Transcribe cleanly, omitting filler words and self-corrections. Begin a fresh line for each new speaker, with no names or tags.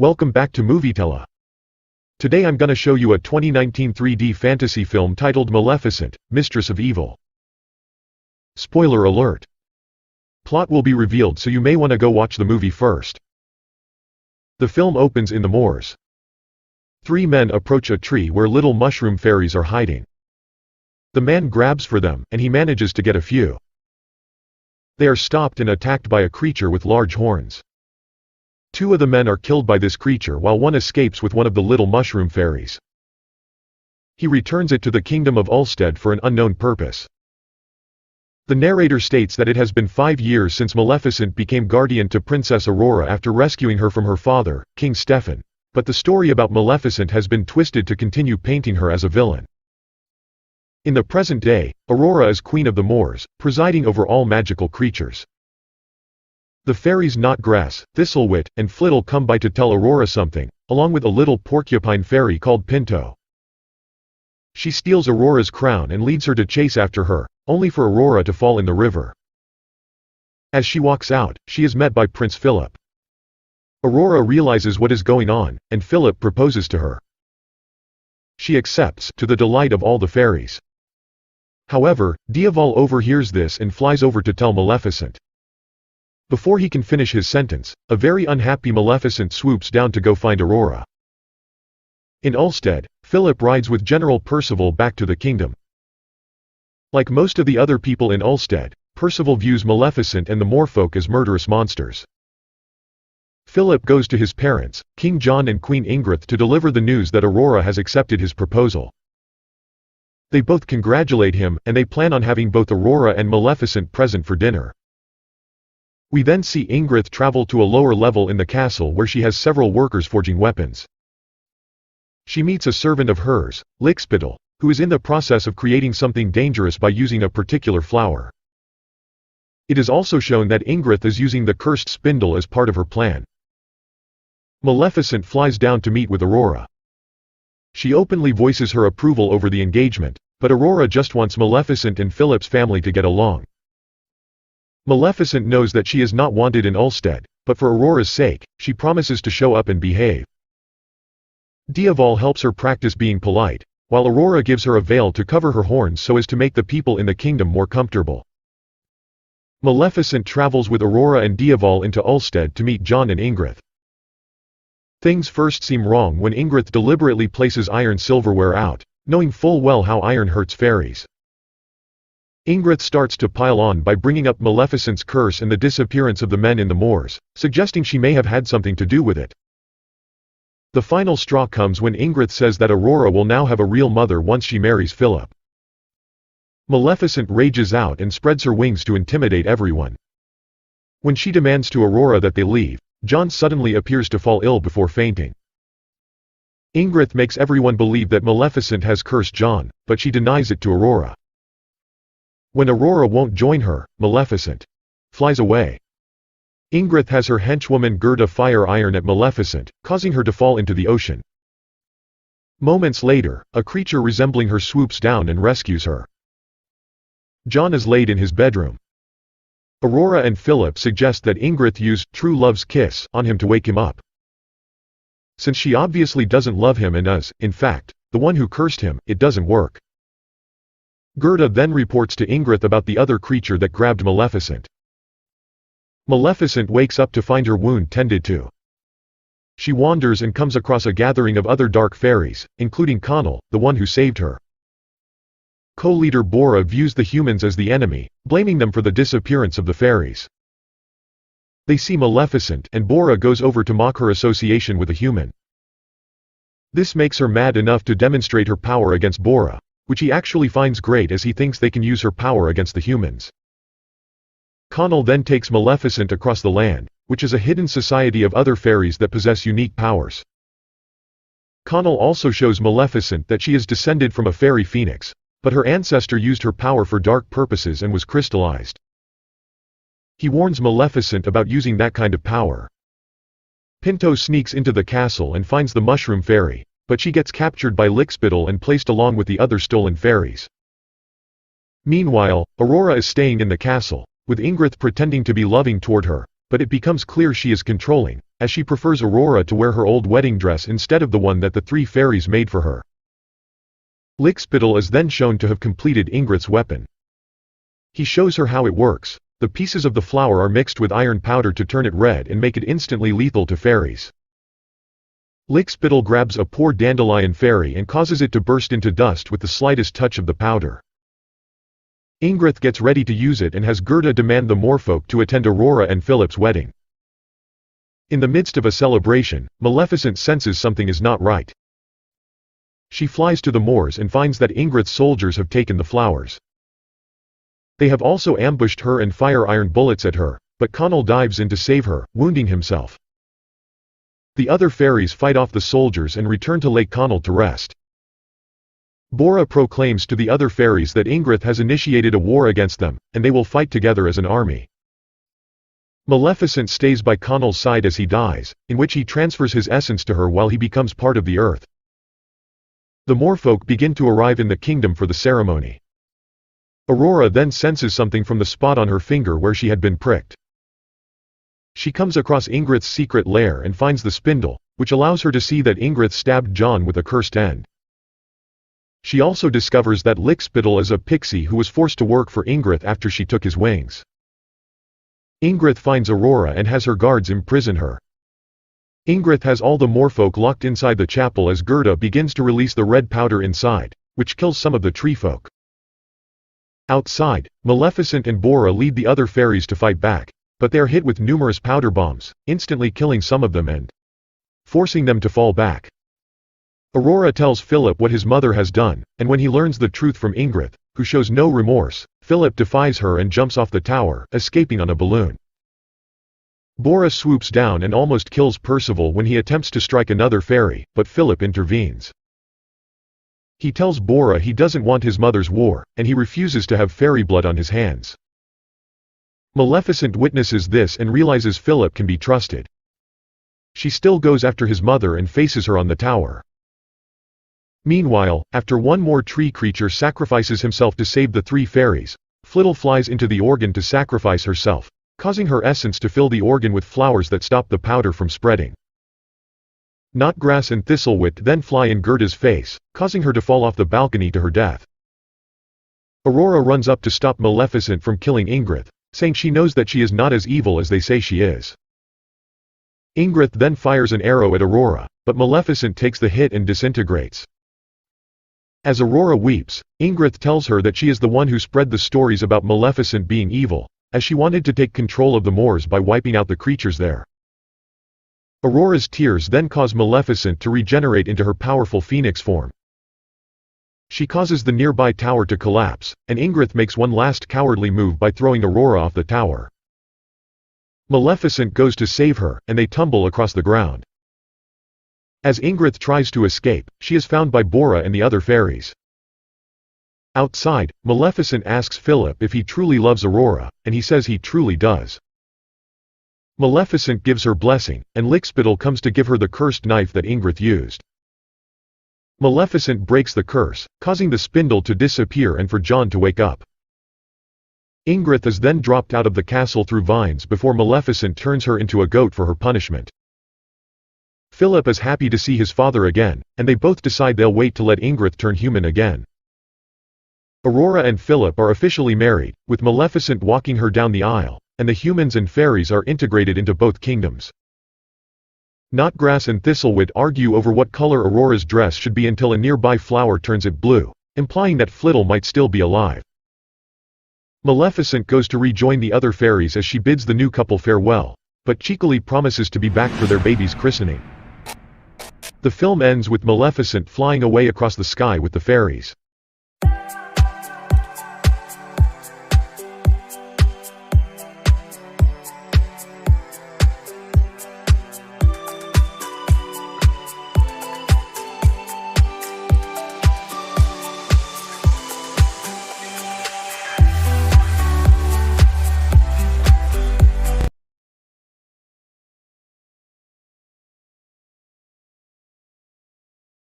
Welcome back to Movietella. Today I'm gonna show you a 2019 3D fantasy film titled Maleficent, Mistress of Evil. Spoiler alert. Plot will be revealed, so you may wanna go watch the movie first. The film opens in the moors. Three men approach a tree where little mushroom fairies are hiding. The man grabs for them, and he manages to get a few. They are stopped and attacked by a creature with large horns. Two of the men are killed by this creature while one escapes with one of the little mushroom fairies. He returns it to the kingdom of Ulstead for an unknown purpose. The narrator states that it has been 5 years since Maleficent became guardian to Princess Aurora after rescuing her from her father, King Stefan, but the story about Maleficent has been twisted to continue painting her as a villain. In the present day, Aurora is Queen of the Moors, presiding over all magical creatures. The fairies Knotgrass, Thistlewit, and Flittle come by to tell Aurora something, along with a little porcupine fairy called Pinto. She steals Aurora's crown and leads her to chase after her, only for Aurora to fall in the river. As she walks out, she is met by Prince Philip. Aurora realizes what is going on, and Philip proposes to her. She accepts, to the delight of all the fairies. However, Diaval overhears this and flies over to tell Maleficent. Before he can finish his sentence, a very unhappy Maleficent swoops down to go find Aurora. In Ulstead, Philip rides with General Percival back to the kingdom. Like most of the other people in Ulstead, Percival views Maleficent and the moorfolk as murderous monsters. Philip goes to his parents, King John and Queen Ingrid, to deliver the news that Aurora has accepted his proposal. They both congratulate him, and they plan on having both Aurora and Maleficent present for dinner. We then see Ingrid travel to a lower level in the castle where she has several workers forging weapons. She meets a servant of hers, Lickspittle, who is in the process of creating something dangerous by using a particular flower. It is also shown that Ingrid is using the cursed spindle as part of her plan. Maleficent flies down to meet with Aurora. She openly voices her approval over the engagement, but Aurora just wants Maleficent and Philip's family to get along. Maleficent knows that she is not wanted in Ulstead, but for Aurora's sake, she promises to show up and behave. Diaval helps her practice being polite, while Aurora gives her a veil to cover her horns so as to make the people in the kingdom more comfortable. Maleficent travels with Aurora and Diaval into Ulstead to meet John and Ingrid. Things first seem wrong when Ingrid deliberately places iron silverware out, knowing full well how iron hurts fairies. Ingrid starts to pile on by bringing up Maleficent's curse and the disappearance of the men in the moors, suggesting she may have had something to do with it. The final straw comes when Ingrid says that Aurora will now have a real mother once she marries Philip. Maleficent rages out and spreads her wings to intimidate everyone. When she demands to Aurora that they leave, John suddenly appears to fall ill before fainting. Ingrid makes everyone believe that Maleficent has cursed John, but she denies it to Aurora. When Aurora won't join her, Maleficent flies away. Ingrid has her henchwoman Gerda fire iron at Maleficent, causing her to fall into the ocean. Moments later, a creature resembling her swoops down and rescues her. John is laid in his bedroom. Aurora and Philip suggest that Ingrid use true love's kiss on him to wake him up. Since she obviously doesn't love him and is, in fact, the one who cursed him, it doesn't work. Gerda then reports to Ingrid about the other creature that grabbed Maleficent. Maleficent wakes up to find her wound tended to. She wanders and comes across a gathering of other dark fairies, including Connell, the one who saved her. Co-leader Bora views the humans as the enemy, blaming them for the disappearance of the fairies. They see Maleficent and Bora goes over to mock her association with a human. This makes her mad enough to demonstrate her power against Bora, which he actually finds great as he thinks they can use her power against the humans. Connell then takes Maleficent across the land, which is a hidden society of other fairies that possess unique powers. Connell also shows Maleficent that she is descended from a fairy phoenix, but her ancestor used her power for dark purposes and was crystallized. He warns Maleficent about using that kind of power. Pinto sneaks into the castle and finds the mushroom fairy, but she gets captured by Lickspittle and placed along with the other stolen fairies. Meanwhile, Aurora is staying in the castle, with Ingrid pretending to be loving toward her, but it becomes clear she is controlling, as she prefers Aurora to wear her old wedding dress instead of the one that the three fairies made for her. Lickspittle is then shown to have completed Ingrid's weapon. He shows her how it works. The pieces of the flower are mixed with iron powder to turn it red and make it instantly lethal to fairies. Lickspittle grabs a poor dandelion fairy and causes it to burst into dust with the slightest touch of the powder. Ingrid gets ready to use it and has Gerda demand the moorfolk to attend Aurora and Philip's wedding. In the midst of a celebration, Maleficent senses something is not right. She flies to the moors and finds that Ingrid's soldiers have taken the flowers. They have also ambushed her and fire iron bullets at her, but Connell dives in to save her, wounding himself. The other fairies fight off the soldiers and return to Lake Connell to rest. Bora proclaims to the other fairies that Ingrid has initiated a war against them, and they will fight together as an army. Maleficent stays by Connell's side as he dies, in which he transfers his essence to her while he becomes part of the earth. The moorfolk begin to arrive in the kingdom for the ceremony. Aurora then senses something from the spot on her finger where she had been pricked. She comes across Ingrid's secret lair and finds the spindle, which allows her to see that Ingrid stabbed John with a cursed end. She also discovers that Lickspittle is a pixie who was forced to work for Ingrid after she took his wings. Ingrid finds Aurora and has her guards imprison her. Ingrid has all the moorfolk locked inside the chapel as Gerda begins to release the red powder inside, which kills some of the treefolk. Outside, Maleficent and Bora lead the other fairies to fight back, but they are hit with numerous powder bombs, instantly killing some of them and forcing them to fall back. Aurora tells Philip what his mother has done, and when he learns the truth from Ingrid, who shows no remorse, Philip defies her and jumps off the tower, escaping on a balloon. Bora swoops down and almost kills Percival when he attempts to strike another fairy, but Philip intervenes. He tells Bora he doesn't want his mother's war, and he refuses to have fairy blood on his hands. Maleficent witnesses this and realizes Philip can be trusted. She still goes after his mother and faces her on the tower. Meanwhile, after one more tree creature sacrifices himself to save the three fairies, Flittle flies into the organ to sacrifice herself, causing her essence to fill the organ with flowers that stop the powder from spreading. Knotgrass and Thistlewit then fly in Gerda's face, causing her to fall off the balcony to her death. Aurora runs up to stop Maleficent from killing Ingrid, saying she knows that she is not as evil as they say she is. Ingrid then fires an arrow at Aurora, but Maleficent takes the hit and disintegrates. As Aurora weeps, Ingrid tells her that she is the one who spread the stories about Maleficent being evil, as she wanted to take control of the moors by wiping out the creatures there. Aurora's tears then cause Maleficent to regenerate into her powerful phoenix form. She causes the nearby tower to collapse, and Ingrid makes one last cowardly move by throwing Aurora off the tower. Maleficent goes to save her, and they tumble across the ground. As Ingrid tries to escape, she is found by Bora and the other fairies. Outside, Maleficent asks Philip if he truly loves Aurora, and he says he truly does. Maleficent gives her blessing, and Lickspittle comes to give her the cursed knife that Ingrid used. Maleficent breaks the curse, causing the spindle to disappear and for John to wake up. Ingrid is then dropped out of the castle through vines before Maleficent turns her into a goat for her punishment. Philip is happy to see his father again, and they both decide they'll wait to let Ingrid turn human again. Aurora and Philip are officially married, with Maleficent walking her down the aisle, and the humans and fairies are integrated into both kingdoms. Knotgrass and Thistlewit argue over what color Aurora's dress should be until a nearby flower turns it blue, implying that Flittle might still be alive. Maleficent goes to rejoin the other fairies as she bids the new couple farewell, but cheekily promises to be back for their baby's christening. The film ends with Maleficent flying away across the sky with the fairies.